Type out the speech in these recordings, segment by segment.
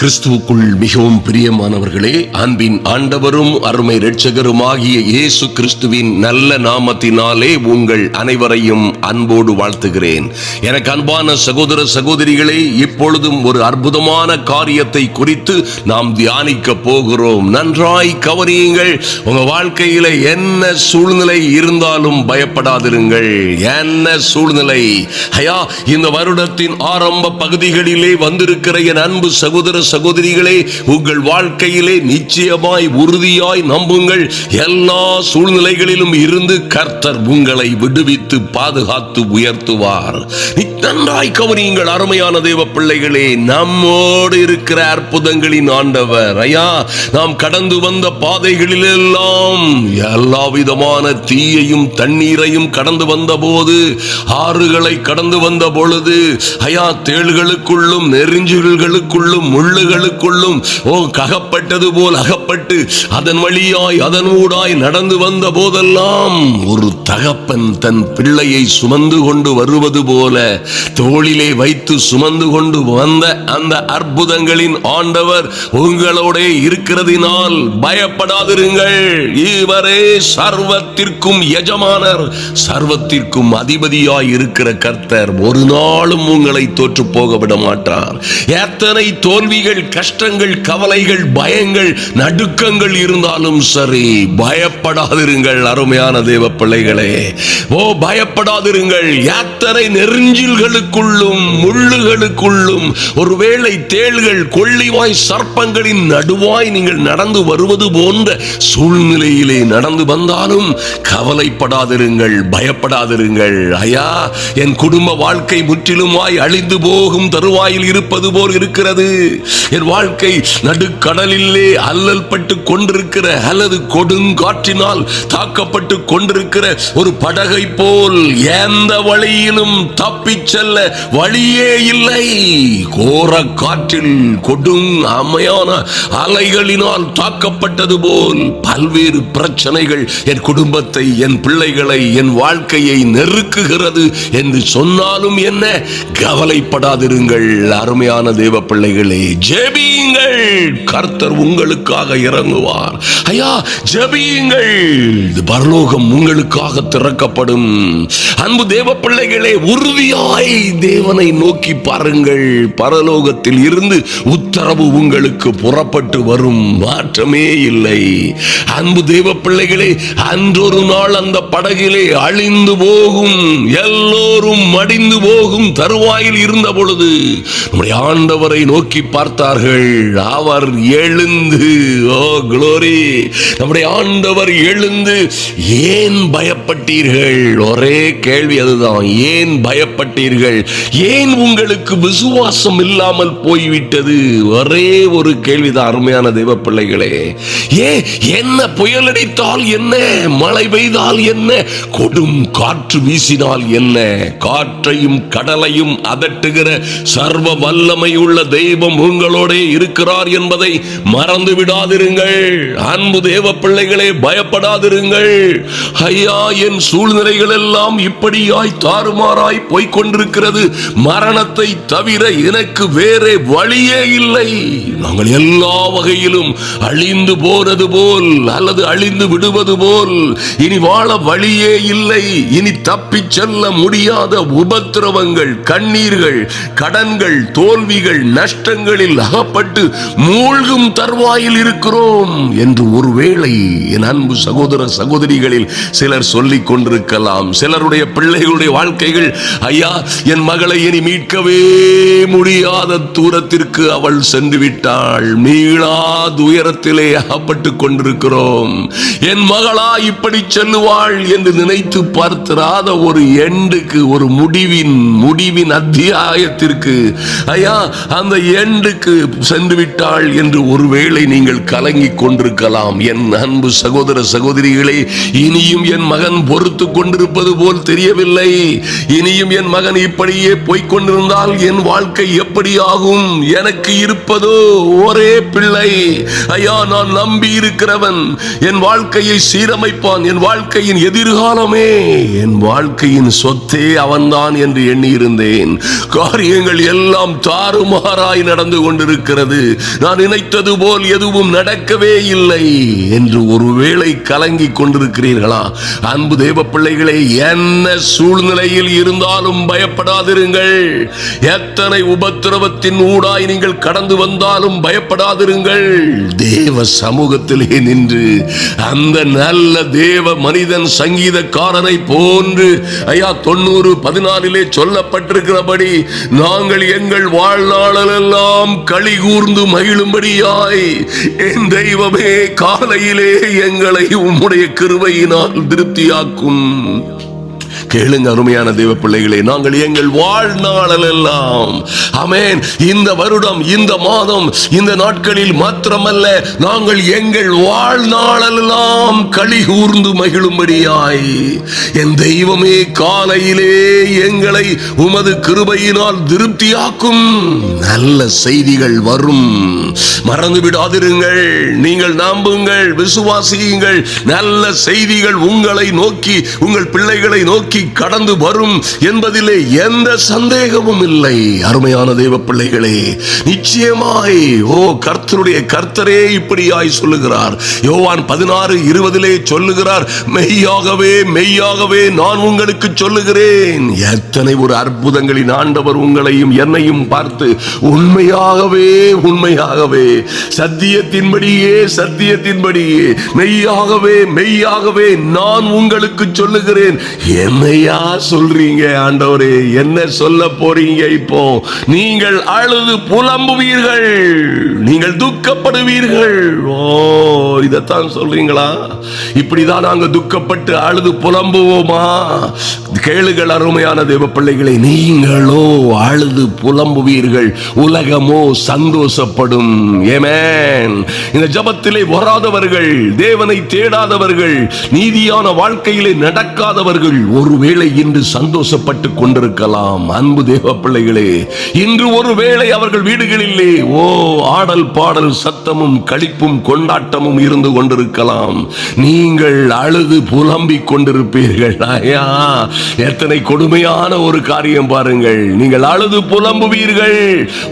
கிறிஸ்துவுக்குள் மிகவும் பிரியமானவர்களே, அன்பின் ஆண்டவரும் அருமை இரட்சகருமாகிய இயேசு கிறிஸ்துவின் நல்ல நாமத்தினாலே உங்கள் அனைவரையும் அன்போடு வாழ்த்துகிறேன். எனக்கு அன்பான சகோதர சகோதரிகளே, இப்பொழுதும் ஒரு அற்புதமான காரியத்தை குறித்து நாம் தியானிக்க போகிறோம். நன்றாய் கவனியுங்கள். உங்க வாழ்க்கையில என்ன சூழ்நிலை இருந்தாலும் பயப்படாதிருங்கள். என்ன சூழ்நிலை, இந்த வருடத்தின் ஆரம்ப பகுதிகளிலே வந்திருக்கிற என் அன்பு சகோதர சகோதரிகளே, உங்கள் வாழ்க்கையிலே நிச்சயமாய் உறுதியாய் நம்புங்கள். எல்லா சூழ்நிலைகளிலும் இருந்து கர்த்தர் உங்களை விடுவித்து பாதுகாத்து உயர்த்துவார். நன்றாய் கவனியுங்கள் அருமையான தேவ பிள்ளைகளே. நம்மோடு இருக்கிற அற்புதங்களின் ஆண்டவர். நாம் கடந்து வந்த பாதைகளிலெல்லாம் எல்லா விதமான தீயையும் தண்ணீரையும் கடந்து வந்த போது, ஆறுகளை கடந்து வந்த பொழுது, தேள்களுக்குள்ளும் நெருஞ்சில்களுக்குள்ளும் முள்ளுகளுக்குள்ளும் அகப்பட்டது போல் அகப்பட்டு அதன் வழியாய் அதன் ஊடாய் நடந்து வந்த போதெல்லாம் ஒரு தகப்பன் தன் பிள்ளையை சுமந்து கொண்டு வருவது போல தோளிலே வைத்து சுமந்து கொண்டு வந்த அந்த அற்புதங்களின் ஆண்டவர் உங்களோட இருக்கிறதினால் பயப்படாதிருங்கள். இவரே சர்வத்திற்கும் எஜமானர், சர்வத்திற்கும் அதிபதியாய் இருக்கிற கர்த்தர் ஒரு நாளும் உங்களை தோற்று போக விட மாட்டார். எத்தனை தோல்விகள், கஷ்டங்கள், கவலைகள், பயங்கள், நடுக்கங்கள் இருந்தாலும் சரி, பயப்படாதிருங்கள் அருமையான தேவ பிள்ளைகளே. பயப்படாதிருங்கள். எத்தனை நெருஞ்சில்களுக்குள்ளும் முள்ளுகளுக்குள்ளும், ஒருவேளை தேள்கள், கொள்ளிவாய் சர்ப்பங்களின் நடுவாய் நீங்கள் நடந்து வருவது போன்ற சூழ்நிலையிலே நடந்து வந்தாலும் கவலைப்படாதிருங்கள், பயப்படாதிருங்கள். என் குடும்ப வாழ்க்கை முற்றிலுமாய் அழிந்து போகும் தருவாயில் இருப்பது போல் இருக்கிறது. என் வாழ்க்கை நடுக்கடலிலே அல்லல் பட்டு கொண்டிருக்கிற அல்லது கொடுங்காற்றினால் தாக்கப்பட்டு கொண்டிருக்கிற ஒரு படகை போல் எந்த வழியிலும் தப்பிச் செல்ல வழியே இல்லை. கோர காற்றில் கொடும் அமையான அலைகளினால் தாக்கப்பட்டது போல் பல்வேறு பிரச்சனைகள் என் குடும்பத்தை, என் பிள்ளைகளை, என் வாழ்க்கையை நெருக்குகிறது என்று சொன்னாலும் என்ன, கவலைப்படாதிருங்கள் அருமையான தேவ பிள்ளைகளே. ஜெபியுங்கள், கர்த்தர் உங்களுக்காக இறங்குவார். ஜெபியுங்கள், பரலோகம் உங்களுக்காக திறக்கப்படும். அன்பு தேவ பிள்ளைகளே, உறுதியாய் தேவனை நோக்கி பாருங்கள். பரலோகத்தில் இருந்து உத்தரவு உங்களுக்கு புறப்பட்டு வரும், மாற்றமே இல்லை. அன்பு தேவ பிள்ளைகளே, அன்றொரு நாள் அந்த படகிலே அழிந்து போகும், எல்லோரும் மடிந்து போகும் தருவாயில் இருந்த பொழுது நம்முடைய ஆண்டவரை நோக்கி பார்த்தார்கள். அவர் எழுந்து, குளோரி, நம்முடைய ஆண்டவர் எழுந்து, ஏன் பயப்பட்டீர்கள்? ஒரே கேள்வி அதுதான், ஏன் பயப்பட்டீர்கள்? ஏன் உங்களுக்கு விசுவாசம் இல்லாமல் போய்விட்டது? ஒரே ஒரு கேள்விதான் அருமையான தேவ பிள்ளைகளே. என்ன புயல் அடித்தால் என்ன, மழை பெய்தால் என்ன, கொடும் காற்று வீசினால் என்ன, காற்றையும் கடலையும் அதட்டுகிற சர்வ வல்லமை உள்ள தெய்வம் உங்களோட இருக்கிறார் என்பதை மறந்து விடாதிருங்கள். அன்பு தேவ பிள்ளைகளே, பயப்படாதிருங்கள். என் சூழ்நிலைகள் எல்லாம் இப்படியாய் தாறுமாறாய் போய்கொண்டிருக்கிறது, மரணத்தை தவிர எனக்கு வேறே வழியே இல்லை. நாங்கள் எல்லா வகையிலும் அழிந்து போறது போல் அல்லது அழிந்து விடுவது போல் இனி வாழ வழியே இல்லை. இனி தப்பிச் செல்ல முடியாத உபத்திரவங்கள், கண்ணீர்கள், கடன்கள், தோல்விகள், நஷ்டங்களில் அகப்பட்டு மூழ்கும் தருவாயில் இருக்கிறோம் என்று ஒருவேளை என் அன்பு சகோதர சகோதரிகளில் சிலர் சொல்லிக் கொண்டிருக்கலாம். சிலருடைய பிள்ளைகளுடைய வாழ்க்கைகள், என் மகளை இனி மீட்கவே முடியாத தூரத்திற்கு அவள் சென்று விட்டாள், மீளா துயரத்திலே அகப்பட்டு கொண்டிருக்கிறோம், என் மகளா இப்படி செல்லுவாள் என்று நினைத்து பார்த்திராத ஒரு எண்டுக்கு, ஒரு முடிவின் அத்தியாயத்திற்கு, அந்த எண்டுக்கு சென்று விட்டாள் என்று ஒருவேளை நீங்கள் கலங்கிக் கொண்டிருக்கலாம். கொண்டிருக்கலாம். என் அன்பு சகோதர சகோதரிகளே, இனியும் என் மகன் பொறுத்து கொண்டிருப்பது போல் தெரியவில்லை. இனியும் என் மகன் இப்படியே போய்கொண்டிருந்தால் என் வாழ்க்கை எப்படி ஆகும்? எனக்கு இருப்பதோ ஒரே பிள்ளை. ஐயா, நான் நம்பி இருக்கிறவன் என் வாழ்க்கையை சீரமைப்பான். என் வாழ்க்கையின் எதிர்காலமே, என் வாழ்க்கையின் சொத்தே அவன்தான் என்று எண்ணியிருந்தேன். காரியங்கள் எல்லாம் தாறுமாறாய் நடந்து கொண்டிருக்கிறது. நான் நினைத்தது போல் எதுவும் நடக்கவே இல்லை என்று ஒருவேளை கலங்கி கொண்டிருக்கிறீர்களா? அன்பு தேவ பிள்ளைகளே, என்ன சூழ்நிலையில் இருந்தாலும் பயப்படாதிருங்கள். எத்தனை உபத்திரவத்தின் ஊடாய் நீங்கள் கடந்து வந்தாலும் பயப்படாதிருங்கள். தேவ சமூகத்திலே நின்று அந்த நல்ல தேவ மனிதன் சங்கீதக்காரனை போன்று, ஐயா 90:14 சொல்லப்பட்டிருக்கிறபடி, நாங்கள் எங்கள் வாழ்நாளெல்லாம் களி கூர்ந்து மகிழும்படியாய் என் தெய்வமே காலையிலே எங்களை உம்முடைய கிருபையினால் திருப்தியாக்கும். கேளுங்க அருமையான தேவ பிள்ளைகளே, நாங்கள் எங்கள் வாழ்நாளெல்லாம், ஆமென், இந்த வருடம், இந்த மாதம், இந்த நாட்களில் மாத்திரமல்ல, நாங்கள் எங்கள் வாழ்நாளெல்லாம் களி கூர்ந்து மகிழும்படியாய் என் தெய்வமே காலையிலே எங்களை உமது கிருபையினால் திருப்தியாக்கும். நல்ல செய்திகள் வரும், மறந்து விடாதிருங்கள். நீங்கள் நம்புங்கள், விசுவாசியுங்கள். நல்ல செய்திகள் உங்களை நோக்கி, உங்கள் பிள்ளைகளை நோக்கி கடந்து வரும் என்பதிலே எந்த சந்தேகமும் இல்லை. அருமையான தேவ பிள்ளைகளே, நிச்சயமாய் கர்த்தரே இப்படியாய் சொல்லுகிறார். யோவான் 16:20 சொல்லுகிறார், மெய்யாகவே மெய்யாகவே நான் உங்களுக்கு சொல்லுகிறேன். எத்தனை ஒரு அற்புதங்களின் ஆண்டவர் உங்களையும் என்னையும் பார்த்து உண்மையாகவே உண்மையாகவே சத்தியத்தின்படியே சத்தியத்தின்படியே மெய்யாகவே மெய்யாகவே நான் உங்களுக்கு சொல்லுகிறேன். என்னையா சொல்றீங்க ஆண்டவரே? என்ன சொல்ல போறீங்க? இப்போ நீங்கள் அழுது புலம்புவீர்கள், நீங்கள் துக்கப்படுவீர்கள். இதத்தான் சொல்றீங்களா? இப்படிதான் நாங்க துக்கப்பட்டு அழுது புலம்புவோமா? கேளுங்கள் அருமையான தேவ பிள்ளைகளை, நீங்களோ அழுது புலம்புவீர்கள், உலகமோ சந்தோஷப்படும். ஆமென். இந்த ஜபத்திலே வராதவர்கள், தேவனை தேடாதவர்கள், நீதியான வாழ்க்கையிலே நடக்காதவர்கள் ஒருவேளை இன்று சந்தோஷப்பட்டு கொண்டிருக்கலாம். அன்பு தேவ பிள்ளைகளே, இன்று ஒருவேளை அவர்கள் வீடுகளிலே ஆடல் பாடல் சத்தமும் களிப்பும் கொண்டாட்டமும் இருந்து கொண்டிருக்கலாம். நீங்கள் அழுது புலம்பிக் கொண்டிருப்பீர்கள். ஐயா, எத்தனை கொடுமையான ஒரு காரியம் பாருங்கள். நீங்கள் அழுது புலம்புவீர்கள்,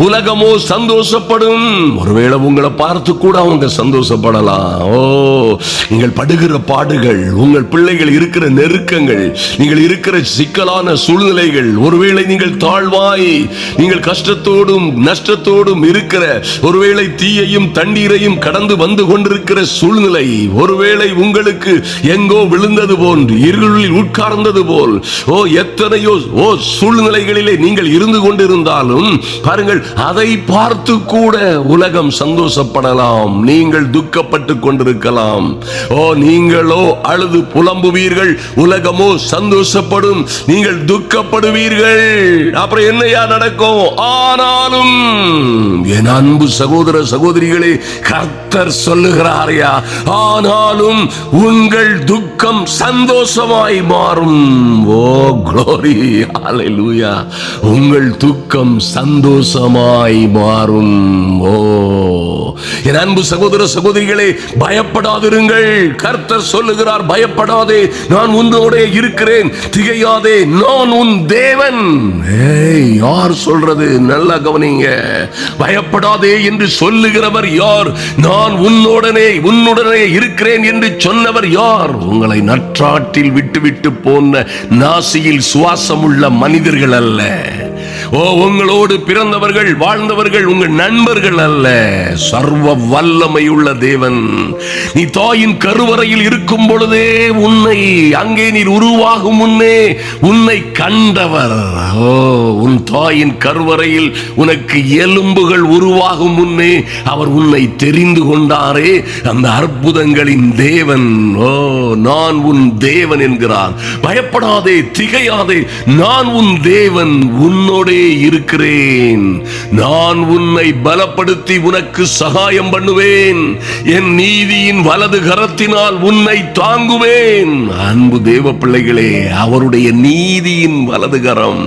உலகமோ சந்தோஷப்படும். ஒருவேளை உங்களை பார்த்து கூட அவங்க சந்தோஷப்படலாம். நீங்கள் படுகிற பாடுகள், உங்கள் பிள்ளைகள் இருக்கிற நெருக்கங்கள், நீங்கள் இருக்கிற சிக்கலான சூழ்நிலைகள், ஒருவேளை நீங்கள் தாழ்வாய், நீங்கள் கஷ்டத்தோடும் நஷ்டத்தோடும் இருக்கிற, ஒருவேளை தீயையும் தண்ணீரையும் கடந்து வந்து கொண்டிருக்கிற சூழ்நிலை, ஒருவேளை உங்களுக்கு எங்கோ விழுந்தது போன்று, இருளில் உட்கார்ந்தது போல், எத்தனையோ சூழ்நிலைகளிலே நீங்கள் இருந்து கொண்டிருந்தாலும் பாருங்கள், அதை பார்த்து கூட உலகம் சந்தோஷப்படலாம். நீங்கள் துக்கப்பட்டு கொண்டிருக்கலாம். நீங்களோ அழுது புலம்புவீர்கள், உலகமோ சந்தோஷப்படும், நீங்கள் துக்கப்படுவீர்கள். அப்புறம் என்னையா நடக்கும்? ஆனாலும் என் அன்பு சகோதர சகோதரிகளே, கர்த்தர் சொல்லுகிறாரையா, ஆனாலும் உங்கள் துக்கம் சந்தோஷமாய் மாறும். க்ளோரி, ஹல்லேலூயா. உங்கள் துக்கம் சந்தோஷமாய் மாறும். என் அன்பு சகோதர சகோதரிகளே, பயப்படாதிருங்கள். கர்த்தர் சொல்லுகிறார், பயப்படாதே, நான் உன்னோட இருக்கிறேன், திகையாதே, நான் உன் தேவன். யார் சொல்றது? நல்லா கவனிங்க. பயப்படாதே என்று சொல்லுகிறவர் யார்? நான் உன்னுடனே இருக்கிறேன் என்று சொன்னவர் யார்? உங்களை நற்றாட்டில் விட்டுவிட்டு போன நாசியில் சுவாசமுள்ள மனிதர்கள் அல்ல. உங்களோடு பிறந்தவர்கள், வாழ்ந்தவர்கள் உங்கள் நண்பர்கள் அல்ல. சர்வ வல்லமையுள்ள தேவன். நீ தாயின் கருவறையில் இருக்கும் பொழுதே உன்னை, அங்கே நீ உருவாகும் முன்னே உன்னை கண்டவர். உன் தாயின் கருவறையில் உனக்கு எலும்புகள் உருவாகும் முன்னே அவர் உன்னை தெரிந்து கொண்டாரே. அந்த அற்புதங்களின் தேவன், நான் உன் தேவன் என்கிறார். பயப்படாதே, திகையாதே, நான் உன் தேவன், உன்னோடே இருக்கிறேன். நான் உன்னை பலப்படுத்தி உனக்கு சகாயம் பண்ணுவேன். என் நீதியின் வலது கரத்தினால் உன்னை தாங்குவேன். அன்பு தேவ பிள்ளைகளே, அவருடைய நீதியின் வலது கரம்.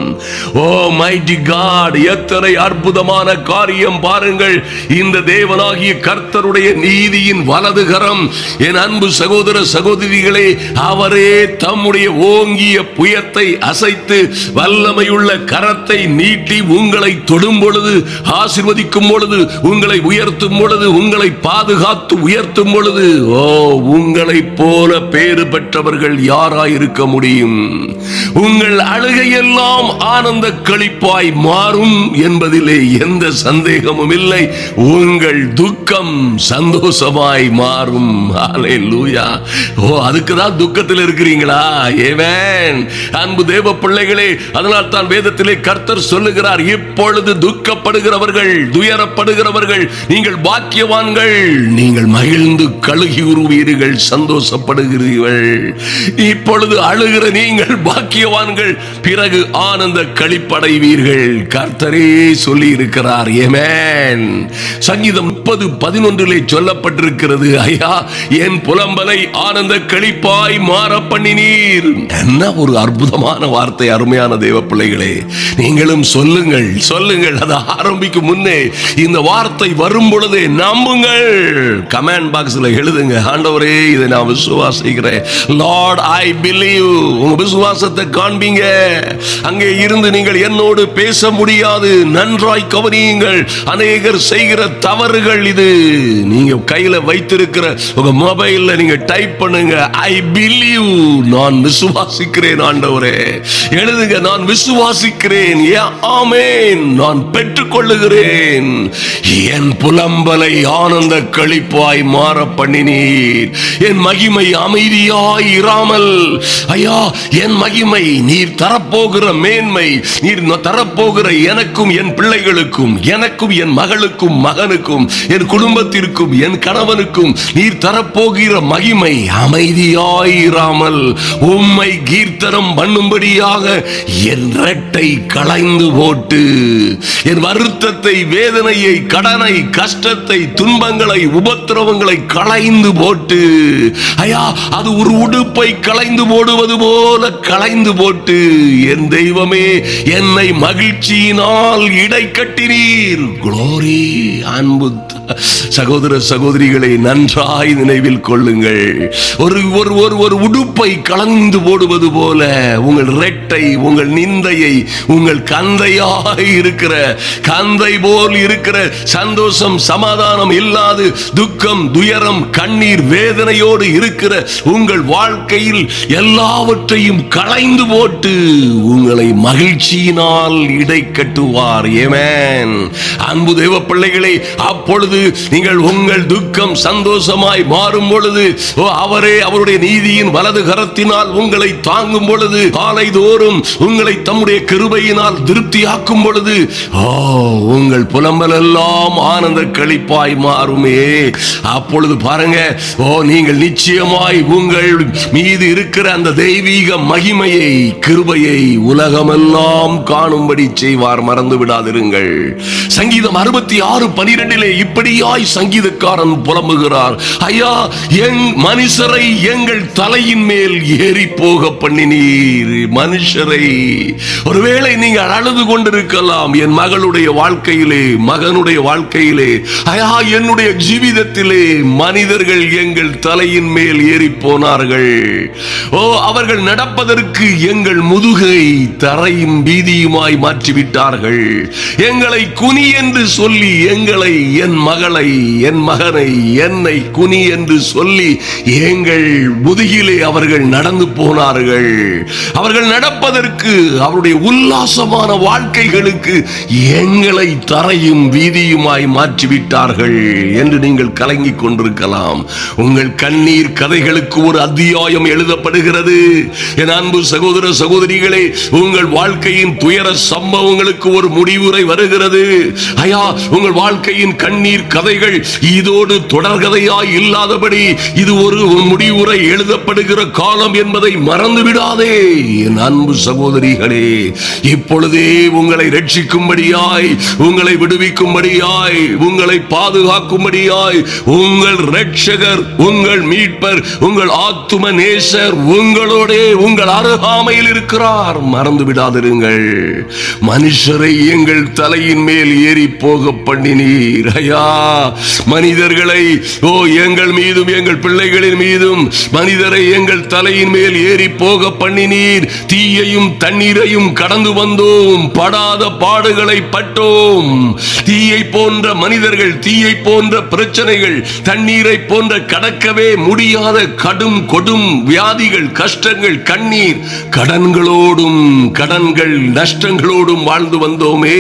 ஓ மைட்டி காட், எத்தனை அற்புதமான காரியம் பாருங்கள். இந்த தேவனாகிய கர்த்தருடைய நீதியின் வலது கரம். என் அன்பு சகோதர சகோதரிகளே, அவரே தம்முடைய ஓங்கிய புயத்தை அசைத்து வல்லமையுள்ள கரத்தை நீட்டி உங்களை தொடும் பொழுது, ஆசீர்வதிக்கும் பொழுது, உங்களை உயர்த்தும் பொழுது, உங்களை பாதுகாத்து உயர்த்தும் பொழுது, ஓ உங்களை போல பேறு பெற்றவர்கள் யாராயிருக்க முடியும்? உங்கள் அழுகையெல்லாம் ஆனந்த களிப்பாய் மாறும் என்பதிலே எந்த சந்தேகமும் இல்லை. உங்கள் துக்கம் சந்தோஷமாய் மாறும். ஹல்லேலூயா. ஓ, அதுக்குதான் துக்கத்தில் இருக்கிறீங்களா? ஆமென். அன்பு தேவ பிள்ளைகளே, அதனால் தான் வேதத்திலே கர்த்தர் சொல்லுகிறார், இப்பொழுது துக்கப்படுகிறவர்கள், துயரப்படுகிறவர்கள் நீங்கள் பாக்கியவான்கள். நீங்கள் மகிழ்ந்து கழுகி உருவீர்கள், சந்தோஷப்படுகிறீர்கள். இப்பொழுது அழுகிற நீங்கள் பாக்கியவான்கள், பிறகு ஆனந்த களிப்படைவீர்கள். கர்த்தரே சொல்லி இருக்கிறார். ஆமென். சங்கீதம் 30:11 சொல்லப்பட்டிருக்கிறது, ஐயா என் புலம்பலை ஆனந்த களிப்பாய் மாற பண்ணினீர். என்ன ஒரு அற்புதமான வார்த்தை. அருமையான தேவ பிள்ளைகளே, நீங்களும் சொல்லுங்கள், சொல்லுங்கள். அது ஆரம்பிக்கும் முன்னே இந்த வார்த்தை வரும் பொழுதே நம்புங்கள். கமெண்ட் பாக்ஸ்ல எழுதுங்க, ஆண்டவரே இதை நான் விசுவாசிக்கிறேன். Lord I believe. உங்க விசுவாசத்தை காண்பீங்க. அங்கே இருந்து நீங்கள் என்னோடு பேச முடியாது. நன்றாய் கவனியுங்கள். அநேகர் செய்கிற தவறுகள் இது. நீங்க கையில வைத்திருக்கிற உங்க மொபைல்ல நீங்க டைப் பண்ணுங்க, ஐ பிலீவ். நான் விசுவாசிக்கிறேன் ஆண்டவரே. எழுதுங்க, நான் விசுவாசிக்கிறேன். ஆமென். நான் பெற்றுக்கொள்ளுகிறேன். என் புலம்பலை ஆனந்த களிப்பாய் மாற பண்ணினீர். என் மகிமை அமைதியாய் இராமல், ஐயா என் மகிமை, நீர் தரப்போகிற மேன்மை, நீர் தரப்போகிற எனக்கும் என் பிள்ளைகளுக்கும், எனக்கும் என் மகளுக்கும் மகனுக்கும், என் குடும்பத்திற்கும், என் கணவனுக்கும் நீர் தரப்போகிற மகிமை அமைதியாயிராமல் உம்மை கீர்த்தனம் பண்ணும்படியாக என் இரட்டை களைந்து போட்டு, என் வருத்தத்தை, வேதனையை, கடனை, கஷ்டத்தை, துன்பங்களை, உபத்திரவங்களை களைந்து போட்டு, ஐயா அது ஒரு உடுப்பை களைந்து போடுவது போல களைந்து போட்டு, என் தெய்வமே என்னை மகிழ்ச்சியினால் இடை கட்டினீர். குளோரி. அன்பு சகோதர சகோதரிகளை நன்றாய் நினைவில் கொள்ளுங்கள். ஒரு உடுப்பை களைந்து போடுவது போல உங்கள் இரட்டை, உங்கள் நிந்தையை, உங்கள் கந்தையாய் இருக்கிற, கந்தை போல் இருக்கிற சந்தோஷம், சமாதானம் இல்லாது துக்கம், துயரம், கண்ணீர், வேதனையோடு இருக்கிற உங்கள் வாழ்க்கையில் எல்லாவற்றையும் களைந்து போட்டு உங்களை மகிழ்ச்சியினால் இடை கட்டுவார். ஆமென். அன்பு தேவ பிள்ளைகளை, அப்பொழுது நீங்கள் உங்கள் துக்கம் சந்தோஷமாய் மாறும் பொழுது, அவரே அவருடைய நீதியின் வலது கரத்தினால் உங்களை தாங்கும் பொழுது, காலை தோறும் உங்களை தம்முடைய கிருபையினால் திருப்தியாக்கும் பொழுது, உங்கள் புலம்பல் எல்லாம் ஆனந்த களிப்பாய் மாறுமே. அப்பொழுது பாருங்க, நீங்கள் நிச்சயமாய் உங்கள் மீது இருக்கிற அந்த தெய்வீக மகிமையை, கிருபையை உலகமெல்லாம் காணும்படி செய்வார். மறந்து விடாதிருங்கள். சங்கீதம் 66:12 இப்படியாய் சங்கீதக்காரன் புலம்புகிறார், ஐயா என் மனுஷரை எங்கள் தலையின் மேல் ஏறி போக பண்ணினீர். மனுஷரை, ஒருவேளை நீங்கள் அழுது கொண்டிருக்கலாம், என் மகளுடைய வாழ்க்கையிலே, மகனுடைய வாழ்க்கையிலே, ஐயா என்னுடைய ஜீவிதத்திலே மனிதர்கள் எங்கள் தலையின் மேல் ஏறி போனார்கள். அவர்கள் நடப்பதற்கு எங்கள் முதுகை தரையும் வீதியுமாய் மாற்றிவிட்டார்கள். எங்களை குனி என்று சொல்லி, எங்களை, என் மகளை, என் மகனை, என்னை குனி என்று சொல்லி எங்கள் முதுகிலே அவர்கள் நடந்து போனார்கள். அவர்கள் நடப்பதற்கு, அவருடைய உல்லாசமான வாழ்க்கைகளுக்கு எங்களை தரையும் வீதியுமாய் மாற்றிவிட்டார்கள் என்று நீங்கள் கலங்கிக் கொண்டிருக்கலாம். உங்கள் கண்ணீர் கதைகளுக்கு ஒரு அத்தியாயம் எழுதப்படுகிறது. என் அன்பு சகோதர சகோதரிகளே, உங்கள் வாழ்க்கையின் துயர சம்பவங்களுக்கு ஒரு முடிவுரை வருகிறது. ஐயா உங்கள் வாழ்க்கையின் கண்ணீர் கதைகள் இதோடு தொடர்கதையாய் இல்லாதபடி இது ஒரு முடிவுரை எழுதப்படுகிற காலம் என்பதை மறந்து மறந்து விடாதே. என் அன்பு சகோதரிகளே, இப்பொழுதே உங்களை ரட்சிக்கும்படியாய், உங்களை விடுவிக்கும்படியாய், உங்களை பாதுகாக்கும்படியாய் உங்கள் இரட்சகர், உங்கள் மீட்பர், உங்கள் ஆத்தும நேசர் உங்களோட உங்கள் அருகாமையில் இருக்கிறார். மறந்து விடாதிருங்கள். மனுஷரை எங்கள் தலையின் மேல் ஏறி போக பண்ணினீர் ஐயா. மனிதர்களை எங்கள் மீதும் எங்கள் பிள்ளைகளின் மீதும் மனிதரை எங்கள் தலையின் மேல் ஏறி போக பண்ணினீர். தீயையும் தண்ணீரையும் கடந்து வந்தோம், படாத பாடுகளை பட்டோம். தீயை போன்ற மனிதர்கள், தீயை போன்ற பிரச்சனைகள், தண்ணீரை போன்ற கடக்கவே முடியாத கடும் கொடும் வியாதிகள், கஷ்டங்கள், கண்ணீர், கடன்களோடும் கடன்கள் நஷ்டங்களோடும் வாழ்ந்து வந்தோமே,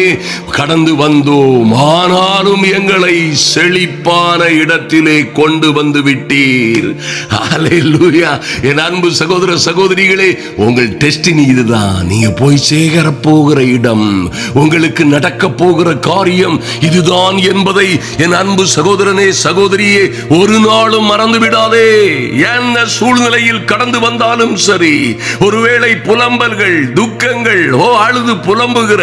கடந்து வந்தோம். ஆனாலும் எங்களை செழிப்பான இடத்திலே கொண்டு வந்து விட்டீர். ஹல்லேலூயா. என் அன்பு சகோதர சகோதரிகளே, உங்கள் டெஸ்டினி இதுதான். நீங்க போய் சேகர போகிற இடம், உங்களுக்கு நடக்க போகிற காரியம் இதுதான் என்பதை என் அன்பு சகோதரனே சகோதரியே ஒரு நாளும் மறந்து விடாதே. என்ன சூழ்நிலையில் கடந்து வந்தாலும் சரி, ஒருவேளை புலம்பல்கள், துக்கங்கள், அழுது புலம்புகிற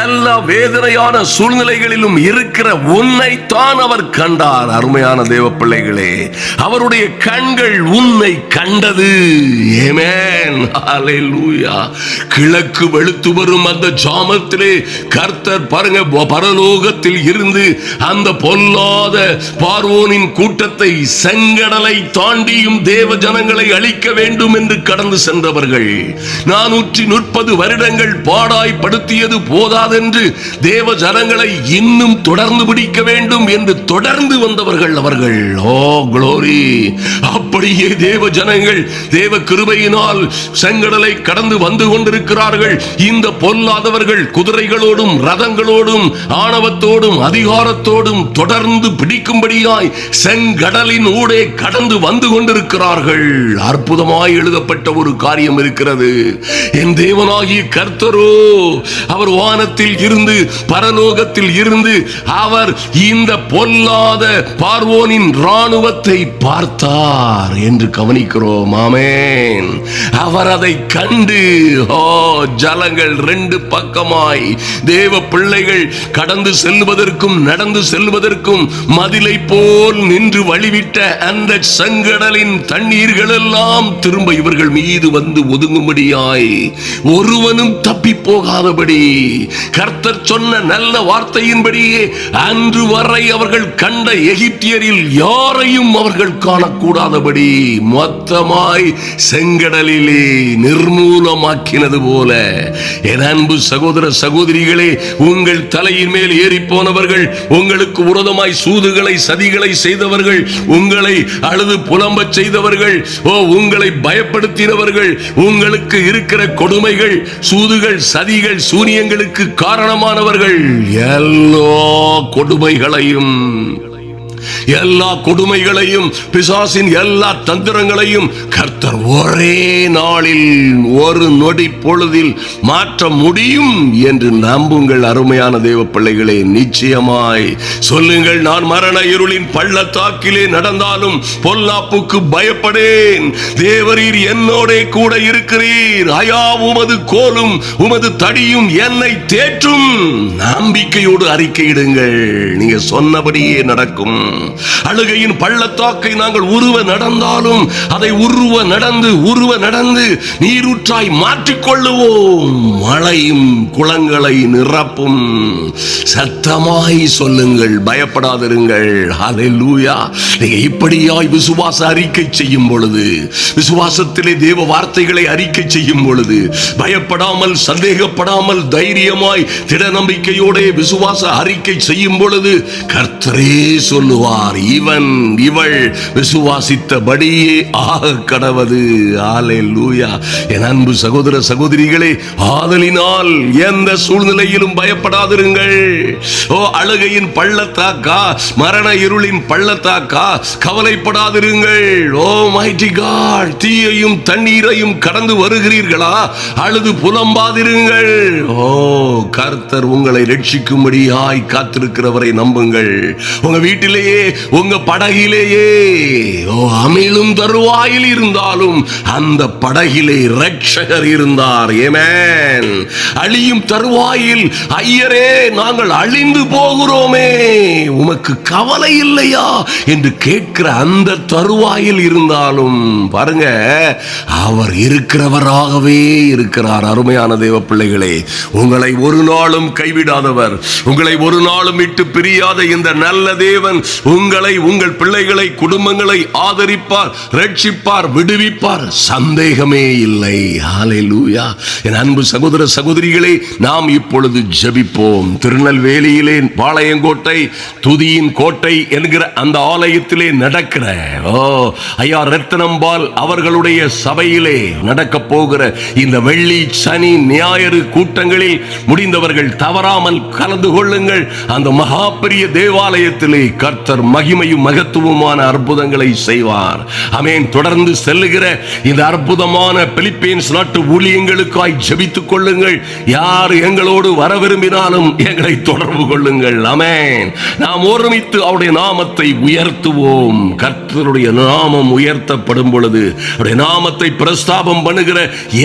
எல்லா வேதனையான சூழ்நிலைகளிலும் இருக்கிற உன்னை தான் அவர் கண்டார். அருமையான தேவ பிள்ளைகளே, அவருடைய கண்கள் உன்னை கண்டது. ஆமென். ஹல்லேலூயா. கிழக்கு வெளுத்து வரும் அந்த ஜாமத்திலே கர்த்தர் பாருங்க, பரலோகத்தில் இருந்து அந்த பொல்லாத பார்வோனின் கூட்டத்தை, செங்கடலை தாண்டியும் தேவ ஜனங்களை அழிக்க வேண்டும் என்று கடந்து சென்றவர்கள், 430 வருடங்கள் பாடாய்படுத்தியது போதாதென்று தேவ ஜனங்களை இன்னும் தொடர்ந்து பிடிக்க வேண்டும் என்று தொடர்ந்து வந்தவர்கள் அவர்கள். ஓ குளோரி. அப்படியே தேவ ஜனங்கள் தேவ கிருபையினால் செங்கடலை கடந்து வந்து கொண்டிருக்கிறார்கள். இந்த பொல்லாதவர்கள் குதிரைகளோடும் ரதங்களோடும் ஆணவத்தோடும் அதிகாரத்தோடும் தொடர்ந்து பிடிக்கும்படியாய் செங்கடலின் ஊடே கடந்து வந்து கொண்டிருக்கிறார்கள். அற்புதமாய் எழுதப்பட்ட ஒரு காரியம் இருக்கிறது. என் தேவனாகிய கர்த்தரோ அவர் வானத்தில் இருந்து, பரலோகத்தில் இருந்து அவர் இந்த பொல்லாத பார்வோனின் ராணுவத்தை பார்த்தார் என்று கவனிக்கிறோம். ஆமென். அவர் அதை கண்டு ஜலங்கள் 2 பக்கமாய் தேவ பிள்ளைகள் கடந்து செல்வதற்கும் நடந்து செல்வதற்கும் மதிலை போல் நின்று வழிவிட்ட அந்த செங்கடலின் தண்ணீர்கள் எல்லாம் திரும்ப இவர்கள் மீது வந்து ஒதுங்கும்படியாய், ஒருவனும் தப்பி போகாதபடி கர்த்தர் சொன்ன நல்ல வார்த்தையின்படியே அன்று வரை அவர்கள் கண்ட எகிப்தியரில் யாரையும் அவர்கள் காணக்கூடாதபடி மொத்தமாய் செங்கடலிலே நிர்மூலமாக்கினது போல, என் அன்பு சகோதர சகோதரிகளே, உங்கள் தலையின் மேல் ஏறி போனவர்கள், உங்களுக்கு விரோதமாய் சூதுகளை சதிகளை செய்தவர்கள், உங்களை அழுது புலம்ப செய்தவர்கள், உங்களை பயப்படுத்தினவர்கள், உங்களுக்கு இருக்கிற கொடுமைகள், சூதுகள், சதிகள், சூனியங்களுக்கு காரணமானவர்கள், எல்லா கொடுமைகளையும் பிசாசின் எல்லா தந்திரங்களையும் கர்த்தர் ஒரே நாளில் ஒரு நொடி பொழுதில் மாற்ற முடியும் என்று நம்புங்கள். அருமையான தேவ பிள்ளைகளே, நிச்சயமாய் சொல்லுங்கள், நான் மரண இருளின் பள்ளத்தாக்கிலே நடந்தாலும் பொல்லாப்புக்கு பயப்படேன், தேவரீர் என்னோட கூட இருக்கிறீர், ஐயா உமது கோலும் உமது தடியும் என்னை தேற்றும். நம்பிக்கையோடு அறிக்கையிடுங்கள், நீங்க சொன்னபடியே நடக்கும். அழுகையின் பள்ளத்தாக்கை நாங்கள் உருவ நடந்தாலும் அதை உருவ நடந்து நீரூற்றாய் மாற்றிக்கொள்ளுவோம். மழையும் குளங்களை நிரப்பும். சத்தமாய் சொல்லுங்கள், பயப்படாதிருங்கள். ஹல்லேலூயா. நீங்க இப்படியாய் விசுவாச அறிக்கை செய்யும் பொழுது, விசுவாசத்திலே தேவ வார்த்தைகளை அறிக்கை செய்யும் பொழுது, பயப்படாமல் சந்தேகப்படாமல் தைரியமாய் திட நம்பிக்கையோட விசுவாச அறிக்கை செய்யும் பொழுது கர்த்தரே சொல்லுவார், இவன் இவள் விசுவாசித்தபடியே ஆக கடவது. ஹல்லேலூயா. என் அன்பு சகோதர சகோதரிகளே, ஆதலினால் எந்த சூழ்நிலையிலும் பயப்படாதிருங்கள். அழுகையின் பள்ளத்தாக்கா, மரண இருளின் பள்ளத்தாக்கா, கவலைப்படாதிருங்கள். ஓ மைட்டி காட், தீயையும் தண்ணீரையும் கடந்து வருகிறீர்களா? அழுது புலம்பாதிருங்கள். கர்த்தர் உங்களை ரட்சிக்கும்படியாய் காத்திருக்கிறவரை நம்புங்கள். உங்க வீட்டிலேயே உங்க படகிலேயே அமிழும் தருவாயில் இருந்தாலும் அந்த படகிலே இரட்சகர் இருந்தார். ஆமென். அழியும் தருவாயில் ஐயரே நாங்கள் அழிந்து போகிறோமே, உமக்கு கவலை இல்லையா என்று கேட்கிற அந்த தருவாயில் இருந்தாலும் பாருங்க, அவர் இருக்கிறவராகவே இருக்கிறார். அருமையான தேவ பிள்ளைகளே, உங்களை ஒரு நாளும் கைவிடாதவர், உங்களை ஒரு நாளும் விட்டு பிரியாத இந்த நல்ல தேவன் உங்களை, உங்கள் பிள்ளைகளை, குடும்பங்களை ஆதரிப்பார், ரட்சிப்பார், விடுவிப்பார், சந்தேகமே இல்லை. ஹல்லேலூயா. என் அன்பு சகோதர சகோதரிகளே, நாம் இப்பொழுது ஜெபிப்போம். திருநெல்வேலியிலே பாளையங்கோட்டை துதியின் கோட்டை என்கிற அந்த ஆலயத்திலே நடக்கிற ஐயா ரத்தினம்பால் அவர்களுடைய சபையிலே நடக்க போகிற இந்த வெள்ளி, சனி, ஞாயிறு கூட்டங்களில் முடிந்தவர்கள் தவறாமல் கலந்து கொள்ளுங்கள். அந்த மகா பெரிய தேவாலயத்திலே கர்த்தர் மகிமையும் மகத்துவமான அற்புதங்களை செய்வார். ஆமென். தொடர்ந்து செல்லுகிற இந்த அற்புதமான பிலிப்பீன்ஸ் நாட்டு ஊழியங்களுக்காய் ஜெபித்துக் கொள்ளுங்கள். யார் எங்களோடு வர விரும்பினாலும் எங்களை தொடர்பு கொள்ளுங்கள். ஆமென். நாம் ஒருமித்து அவருடைய நாமத்தை உயர்த்துவோம். கர்த்தருடைய நாமம் உயர்த்தப்படும் பொழுது, அவருடைய நாமத்தை பிரஸ்தாபம் பண்ணுகிற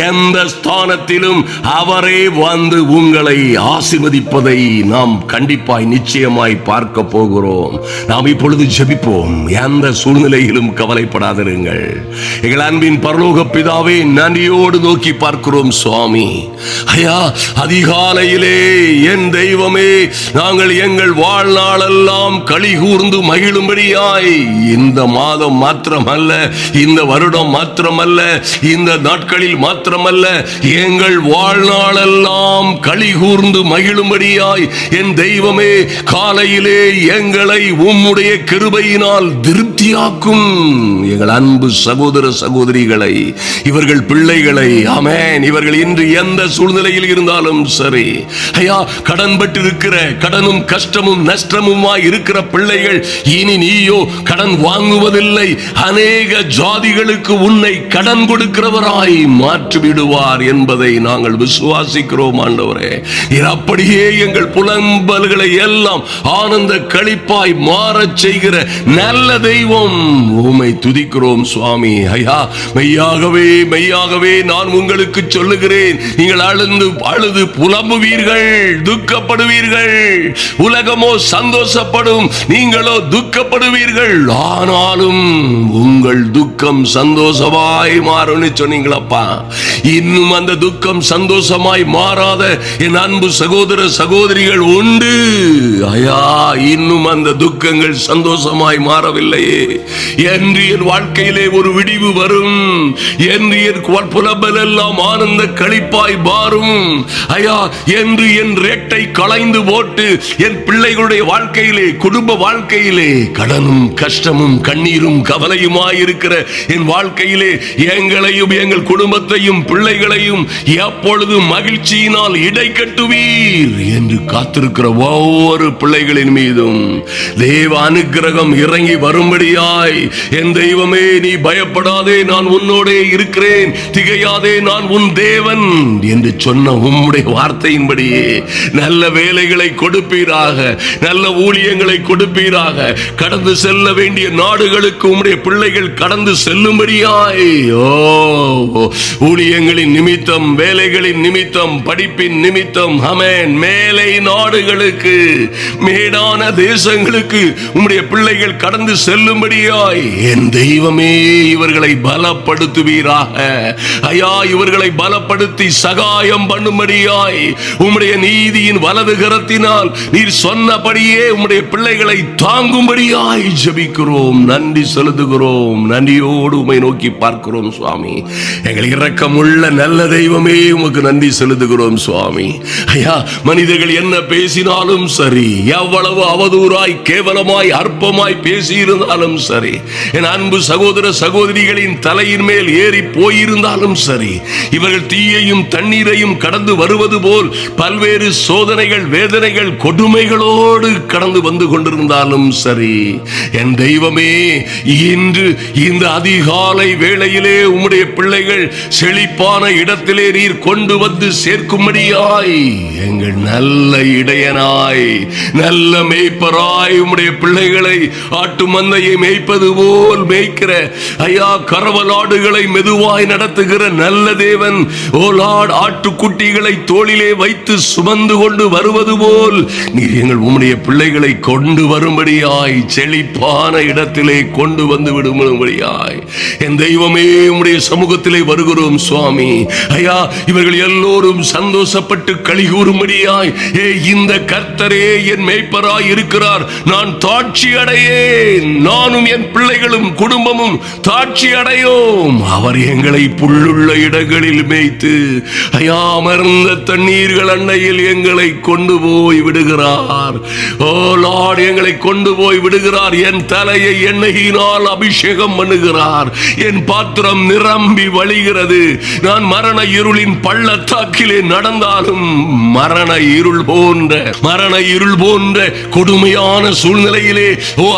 எந்த ஸ்தானத்திலும் அவரே வந்து உங்களை ஆசீர்வதிப்பதை நாம் கண்டிப்பாய் நிச்சயமாய் பார்க்க போகிறோம். நாம் இப்பொழுது ஜெபிப்போம். எந்த சூழ்நிலையிலும் கவலைப்படாதிருங்கள். எங்கள் அன்பின் பரலோக பிதாவே, நன்றியோடு நோக்கி பார்க்கிறோம் சுவாமி. ஐயா, அதிகாலையிலே என் தெய்வமே, நாங்கள் எங்கள் வாழ்நாளெல்லாம் களி கூர்ந்து மகிழும்படியாய் இந்த மாதம் மாத்திரமல்ல, இந்த வருடம் மாத்திரமல்ல, இந்த நாட்களில் மாத்திரமல்ல, எங்கள் வாழ்நாளெல்லாம் களி கூர்ந்து மகிழும்படியாய் என் தெய்வமே, காலையிலே எங்களை உம்முடைய கிருபையினால் திருப்தியாக்கும். எங்கள் அன்பு சகோதர சகோதரிகளை, இவர்கள் பிள்ளைகளை, ஆமென், இவர்கள் இன்று எந்த சூழ்நிலையில் இருந்தாலும் சரி, ஐயா, கடன் பட்டிருக்கிற, கடனும் கஷ்டமும் நஷ்டமுமாய் இருக்கிற பிள்ளைகள், இனி நீயோ கடன் வாங்குவதில்லை, அநேக ஜாதிகளுக்கு உன்னை கடன் கொடுக்கிறவராய் மாற்றிவிடுவார் என்பதை நாங்கள் விசுவாசிக்கிறோம். ஆண்டவரே, அப்படியே எங்கள் புலம்பல்களை எல்லாம் ஆனந்த களிப்பாய் மாறச் செய்கிற நல்ல தெய்வம், உம்மை துதிக்கிறோம் சுவாமி. ஐயா, மெய்யாகவே மெய்யாகவே நான் உங்களுக்கு சொல்லுகிறேன், நீங்கள் அழுது புலம்புவீர்கள், துக்கப்படுவீர்கள். உலகமோ சந்தோஷப்படும், நீங்களோ துக்கப்படுவீர்கள். ஆனாலும் உங்கள் துக்கம் சந்தோஷமாய் மாறும்னு சொன்னீங்களப்பா. இன்னும் அந்த துக்கம் சந்தோஷமாய் மாறாத என் அன்பு சகோதர சகோதரிகள் உண்டு. ஐயா, இன்னும் அந்த துக்கங்கள் சந்தோஷமாய் மாறவில்லையே என்று என் வாழ்க்கையிலே ஒரு விடிவு வரும் என்று என் புலம்பல் எல்லாம் ஆனந்த களிப்பாய் மாறும். ஐயா, என்று என் ரேட்டை களைந்து போட்டு என் பிள்ளைகளுடைய வாழ்க்கையிலே, குடும்ப வாழ்க்கையிலே கடனும் கஷ்டமும் கண்ணீரும் கவலையுமாய் இருக்கிற என் வாழ்க்கையிலே எங்களையும் எங்கள் குடும்பத்தையும் பிள்ளைகளையும் எப்பொழுது மகிழ்ச்சியினால் இடை கட்டுவீர் என்று காத்திருக்கிற ஒவ்வொரு பிள்ளைகளின் மீதும் தேவ அனுக்கிரகம் இறங்கி வரும்படியாய் என் தெய்வமே, நீ பயப்படாதே, நான் உன்னோடே இருக்கிறேன், திகையாதே, நான் உன் தேவன் என்று சொன்ன உம்முடைய வார்த்தையின்படியே நல்ல வேலைகளை கொடுப்பீராக, நல்ல ஊழியங்களை கொடுப்பீராக, கடந்து செல்ல வேண்டிய நாடுகளுக்கு உம்முடைய பிள்ளைகள் கடந்து செல்லும்படியாய் ஊழியங்களின் நிமித்தம், வேலைகளின் நிமித்தம், படிப்பின் நிமித்தம், ஆமென், மேலை நாடுகளுக்கு, மேடான தேசங்களுக்கு உம்முடைய பிள்ளைகள் கடந்து செல்லும்படியாய் என் தெய்வமே இவர்களை பலப்படுத்துவீராக. ஐயா, இவர்களை பலப்படுத்தி சகாயம் பண்ணும்படியாய் உம்முடைய நீதியின் வலது கரத்தினால் நீர் சொன்னபடியே உம்முடைய பிள்ளைகளை தாங்கும்படியாய் ஜெபிக்கிறோம். நன்றி செலுத்துகிறோம். நன்றியோடு உம்மை நோக்கி பார்க்கிறோம் சுவாமி. எங்கள் இரக்கமுள்ள நல்ல தெய்வமே, உமக்கு நன்றி செலுத்துகிறோம் சுவாமி. ஐயா, மனிதர்கள் என்ன பேசினாலும் சரி, எவ்வளவு அவதூறாய், கேவலமாய், அற்பமாய் பேசியிருந்தாலும் சரி, என் அன்பு சகோதர சகோதரிகளின் தலையின் மேல் ஏறி போயிருந்தாலும் சரி, இவர்கள் தீயையும் தண்ணீரையும் கடந்து வருவது போல் பல்வேறு சோதனைகள், வேதனைகள், கொடுமைகளோடு கடந்து வந்து கொண்டிருந்தாலும் சரி, என் தெய்வமே, இன்று இந்த அதிகாலை வேளையிலே உம்முடைய பிள்ளைகள் செழிப்பான இடத்திலே நீர் கொண்டு வந்து சேர்க்கும்படியாய் எங்கள் நல்ல இடையனாய், நல்ல மேய்ப்பராய் உம்முடைய பிள்ளைகளை ஆட்டு மந்தையை மேய்ப்பது போல் மேய்க்கிற ஐயா, கரவலாடுகளை மெதுவாய் நடத்துகிற நல்ல தேவன். ஓ லார்ட், ஆட்டுக்குட்டிகளை தோளிலே வைத்து சுமந்து கொண்டு வருவது போல் நீர் எங்கள் உம்முடைய பிள்ளைகளை கொண்டு வரும்படியாய், செழிப்பான இடத்திலே கொண்டு வந்து விடும்படியாய் என் தெய்வமே உம்முடைய சமூகத்திலே வருகிறோம் சுவாமி. ஐயா, இவர்கள் எல்லோரும் சந்தோஷப்பட்டு களி கூறும்படியாய், இந்த கர்த்தரே என் மேய்ப்பராய் இருக்கிறார், நான் தாட்சி அடையேன், நானும் என் பிள்ளைகளும் குடும்பமும் தாட்சி அடையோம். அவர் எங்களை புல்லுள்ள இடங்களில் மேய்த்து ஐயா, அமர்ந்த தண்ணீர்கள் அண்டையில் எங்களை கொண்டு போய் விடுகிறார். ஓ லார்ட், எங்களை கொண்டு போய் விடுகிறார். என் தலையை எண்ணெயினால் அபிஷேகம் பண்ணுகிறார். என் பாத்திரம் நிரம்பி வழிகிறது. நான் மரண இருளின் பள்ளத்தாக்கிலே நடந்தாலும் மரண இருள் போன்ற கொடுமையான சூழ்நிலையிலே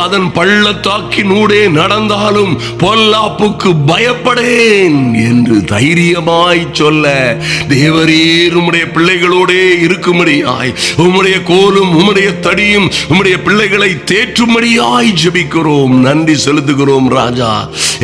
அதன் பள்ளத்தாக்கினூடே நடந்தாலும் பொல்லாப்புக்கு பயப்படேன் என்று தைரியமாய் சொல்ல தேவரீர் உம்முடைய பிள்ளைகளோடே இருக்கும்படியாய், உம்முடைய கோலும் உம்முடைய தடியும் உம்முடைய பிள்ளைகளை தேற்றும்படியாய் ஜெபிக்கிறோம். நன்றி செலுத்துகிறோம் ராஜா.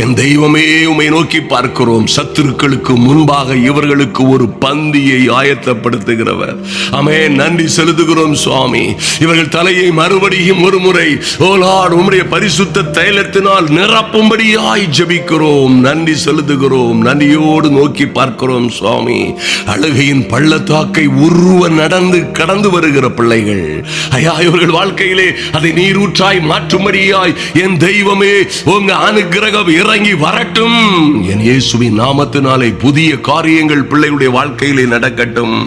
என் தெய்வமே, உம்மை நோக்கி பார்க்கிறோம். சத்துருக்களுக்கு முன்பாக இவர்களுக்கு ஒரு பந்தியை ஆயத்தப்படுத்துகிறவர். ஆமென். நன்றி செலுத்துகிறோம் சுவாமி. இவர்கள் தலையை மறுபடியும் ஒரு முறை ஓ லார்ட் உம்முடைய பரிசுத்த தைலத்தினால் நிரப்பும்படியாய் ஜெபிக்கிறோம். நன்றி செலுத்துகிறோம். நன்றியோடு நோக்கி பார்க்கிறோம் சுவாமி. அழுகையின் பள்ளத்தாக்கை உருவ நடந்து கடந்து வருகிற பிள்ளைகள் ஐயா, இவர்கள் வாழ்க்கையிலே அதை நீரூற்றாய் மாற்றும்படியாய் என் தெய்வமே உங்க அனுக்கிரகம் இறங்கி வரட்டும். என் இயேசுவின் நாமத்தினாலே புதிய காரியங்கள் பிள்ளைகளுடைய வாழ்க்கையிலே நடக்கட்டும்.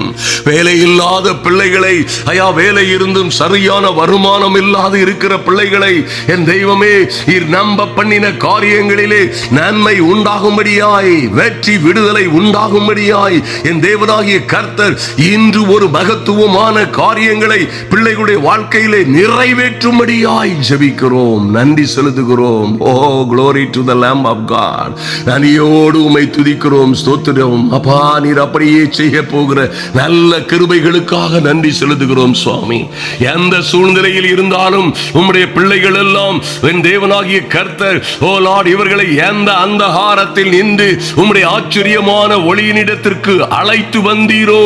வேலை இல்லாத பிள்ளைகளை ஐயா, வேலை இருந்தும் சரியான வருமானம் இல்லாது இருக்கிற பிள்ளைகளை என் தெய்வமே நீர் நம்ப பண்ணின காரியங்களிலே நன்மை உண்டாகும்படியாய், வெற்றி விடுதலை உண்டாகும்படியாய் என் தேவனாகிய கர்த்தர் இன்று ஒரு மகத்துவமான காரியங்களை பிள்ளைகளுடைய வாழ்க்கையிலே நிறைவேற்றும்படியாய் ஜெபிக்கிறோம். நன்றி செலுத்துகிறோம். ஓ glory to the Lamb of God. நன்றியோடு உம்மை துதிக்கிறோம், ஸ்தோத்திரம். அப்பா, நீர் அப்படியே செய்ய போகிற நல்ல கிருபைகளுக்காக நன்றி செலுத்துகிறோம் சுவாமி. எந்த சூழ்நிலையில் இருந்தாலும் உம்முடைய பிள்ளைகள் எல்லாம் என் தேவனாகிய கர்த்தர் ஓ லார்ட் இவர்களை எந்த அந்தகாரத்தில் நின்று உம்முடைய ஆச்சரியமான ஒளியினிடத்திற்கு அழைத்து வந்தீரோ,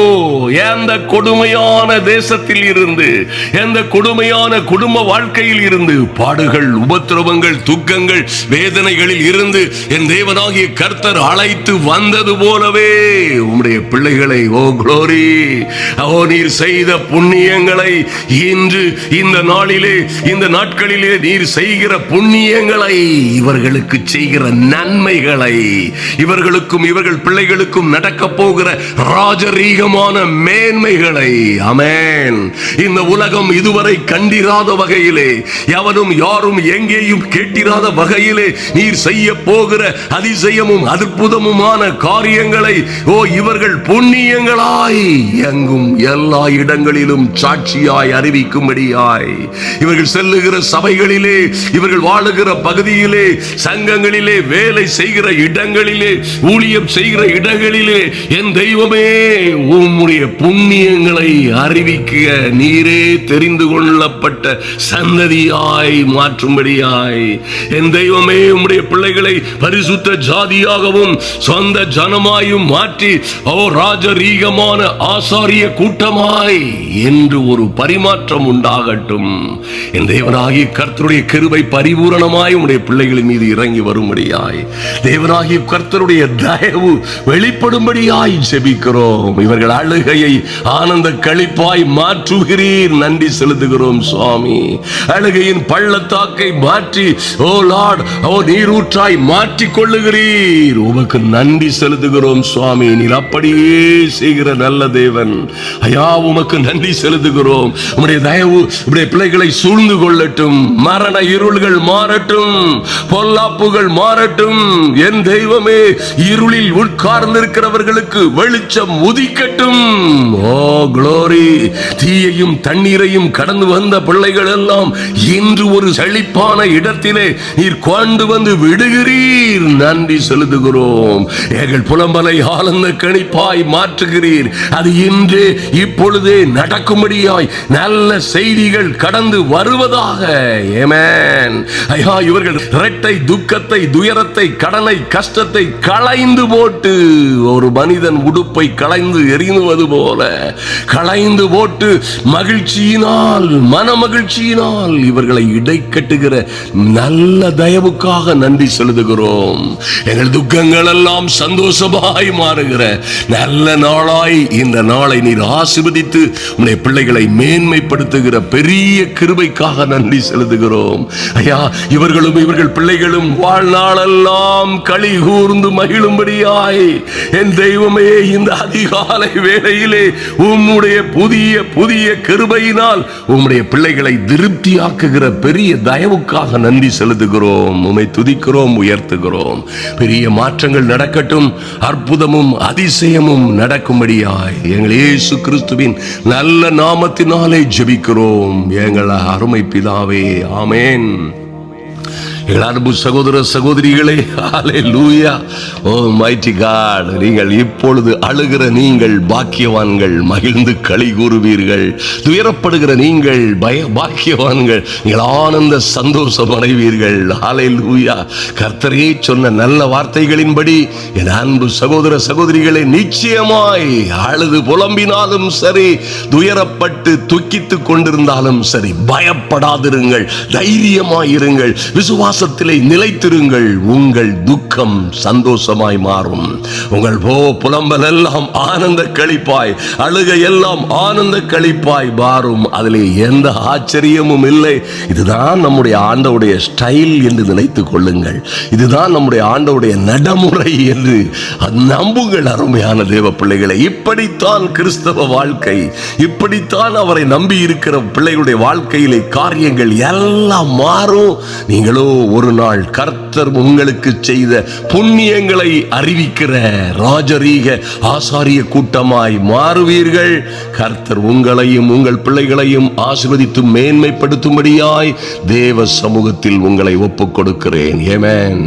எந்த கொடுமையான தேசத்தில் இருந்து, எந்த கொடுமையான குடும்ப வாழ்க்கையில் இருந்து, பாடுகள், உபத்திரவங்கள், துக்கங்கள், வேதனைகளில் இருந்து என் தேவனாகிய கர்த்தர் அழைத்து வந்தது போலவே உம்முடைய பிள்ளைகளை ஓ glory, ஓ நீர் செய்த புண்ணியங்களை இன்று இந்த நாளிலே, இந்த நாட்களிலே நீர் செய்கிற புண்ணியங்களை, இவர்களுக்கு செய்கிற நன்மைகளை, இவர்களுக்கும் இவர்கள் பிள்ளைகளுக்கும் நடக்க போகிற ராஜரீகமான மேன்மைகளை, ஆமென், இந்த உலகம் இதுவரை கண்டிராத வகையிலே, எவனும் யாரும் எங்கேயும் கேட்டிராத வகையிலே நீர் செய்ய போகிற அதிசயமும் அற்புதமுமான காரியங்களை ஓ இவர்கள் புண்ணியங்களாய் எங்கும் எல்லா இடங்களிலும் சாட்சியாய் அறிவிக்கும்படியாய், இவர்கள் செல்லுகிற சபைகளிலே, இவர்கள் வாழுகிற பகுதியிலே, சங்கங்களிலே, வேலை செய்கிற இடங்களிலே, ஊழியம் செய்கிற இடங்களிலே என் தெய்வமே உம்முடைய புண்ணியங்களை அறிவிக்க நீரே தெரிந்து கொள்ளப்பட்ட சந்ததியாய் மாற்றும்படியாய் என் தெய்வமே உம்முடைய பிள்ளைகளை பரிசுத்த ஜாதியாகவும் சொந்த ஜனமாயும் மாற்றி ஓ ராஜரீகமான ஆசாரிய கூட்டமாய் என்று ஒரு பரிமாற்றம் உண்டாகட்டும். என் தேவனாகிய கர்த்தருடைய கிருபை பரிபூரணமாய் உம்முடைய பிள்ளைகளின் மீது இறங்கி வரும்படியாய், தேவனாகிய கர்த்தருடைய தயவு வெளிப்படும்படியாய் ஜெபிக்கிறோம். இவர்கள் அழுகையை ஆனந்த களிப்பாய் மாற்றுகிறீர். நன்றி செலுத்துகிறோம் சுவாமி. அழுகையின் பள்ளத்தாக்கை மாற்றி ஓ லார்ட் ஓ நீரூற்றாய் மாற்றிக் கொள்ளுகிறீர். உமக்கு நன்றி செலுத்துகிறோம் சுவாமி. நீர் அப்படியே செய்கிற நல்ல தேவன். ஐயா, உமக்கு நன்றி செலுத்துகிறோம். உம்முடைய தயவு உம்முடைய பிள்ளைகளை சூழ்ந்து கொள்ளட்டும். மரண இருள்கள் மாறட்டும், பொல்லாப்புகள் மாறட்டும். என் தெய்வமே, இருளில் உட்கார்ந்திருக்கிறவர்களுக்கு வெளிச்சம் உதிக்கட்டும். ஓ glory, தீயையும் தண்ணீரையும் கடந்து வந்த பிள்ளைகள் எல்லாம் இன்று ஒரு செழிப்பான இடத்திலே நீர் கொண்டு வந்து விடு விடுகிறீர், நன்றி செலுத்துகிறோம். எங்கள் புலம்பலை ஆனந்த கணிப்பாய் மாற்றுகிறீர். அது இன்று இப்பொழுதே நடக்கும்படியாய் நல்ல செய்திகள் கடந்து வருவதாக. ஆமென். ஐயா, இவர்கள் இரட்டை துக்கத்தை, துயரத்தை, கடனை, கஷ்டத்தை களைந்து போட்டு, ஒரு மனிதன் உடுப்பை களைந்து எறிவது போல களைந்து போட்டு மகிழ்ச்சியினால், மன மகிழ்ச்சியினால் இவர்களை இடை கட்டுகிற நல்ல தயவுக்காக நன்றி செலுத்துகிறோம். எங்கள் துக்கங்கள் எல்லாம் சந்தோஷமாய் மாறுகிற நல்ல நாளாய் இந்த நாளை நீர் ஆசீர்வதித்து உம்முடைய பிள்ளைகளை மேன்மைப்படுத்துகிற பெரிய கிருபைக்காக நன்றி செலுத்துகிறோம். ஐயா, இவர்களும் இவர்கள் பிள்ளைகளும் வாழ்நாளெல்லாம் களி கூர்ந்து மகிழும்படியாய் என் தெய்வமே, இந்த அதிகாலை வேளையிலே உம்முடைய புதிய புதிய கிருபையினால் உம்முடைய பிள்ளைகளை திருப்தியாக்குகிற பெரிய தயவுக்காக நன்றி செலுத்துகிறோம். உம்மை துதிக்கிறோம், உயர்த்துகிறோம். பெரிய மாற்றங்கள் நடக்கட்டும், அற்புதமும் அதிசயமும் நடக்கும்படியாய் எங்கள் இயேசு கிறிஸ்துவின் நல்ல நாமத்தினாலே ஜெபிக்கிறோம் எங்கள் அருமை பிதாவே. ஆமென். எங்கள் அன்பு சகோதர சகோதரிகளே, ஹல்லேலூயா. ஓ மைட்டி காட், நீங்கள் இப்பொழுது அழுகிற நீங்கள் பாக்கியவான்கள், மகிழ்ந்து களி கூறுவீர்கள். துயரப்படுகிற நீங்கள் பாக்கியவான்கள், நீங்கள் ஆனந்த சந்தோஷம் அடைவீர்கள். ஹல்லேலூயா. கர்த்தரே சொன்ன நல்ல வார்த்தைகளின்படி என் அன்பு சகோதர சகோதரிகளே, நிச்சயமாய் அழுது புலம்பினாலும் சரி, துயரப்பட்டு துக்கித்துக் கொண்டிருந்தாலும் சரி, பயப்படாதிருங்கள், தைரியமாயிருங்கள், விசுவாசத்திலே நிலைத்திருங்கள். உங்கள் துக்கம் சந்தோஷமாய் மாறும். உங்கள் புலம்பல் எல்லாம் ஆனந்த களிப்பாய், அழுகை எல்லாம் ஆனந்த களிப்பாய் மாறும். அதிலே எந்த ஆச்சரியமும் இல்லை. இதுதான் நம்முடைய ஆண்டவருடைய ஸ்டைல் என்று நினைத்துக் கொள்ளுங்கள். இதுதான் நம்முடைய ஆண்டவருடைய நடைமுறை என்று நம்புங்கள். அருமையான தேவ பிள்ளைகளை, இப்படித்தான் கிறிஸ்தவ வாழ்க்கை, இப்படித்தான் அவரை நம்பி இருக்கிற பிள்ளைகளுடைய வாழ்க்கையிலே காரியங்கள் எல்லாம் மாறும். நீங்களோ ஒரு நாள் கர்த்தர் உங்களுக்கு செய்த புண்ணியங்களை அறிவிக்கிற ராஜரீக ஆசாரிய கூட்டமாய் மாறுவீர்கள். கர்த்தர் உங்களையும் உங்கள் பிள்ளைகளையும் ஆசீர்வதித்து மேன்மைப்படுத்தும்படியாய் தேவ சமூகத்தில் உங்களை ஒப்புக் கொடுக்கிறேன். ஆமென்.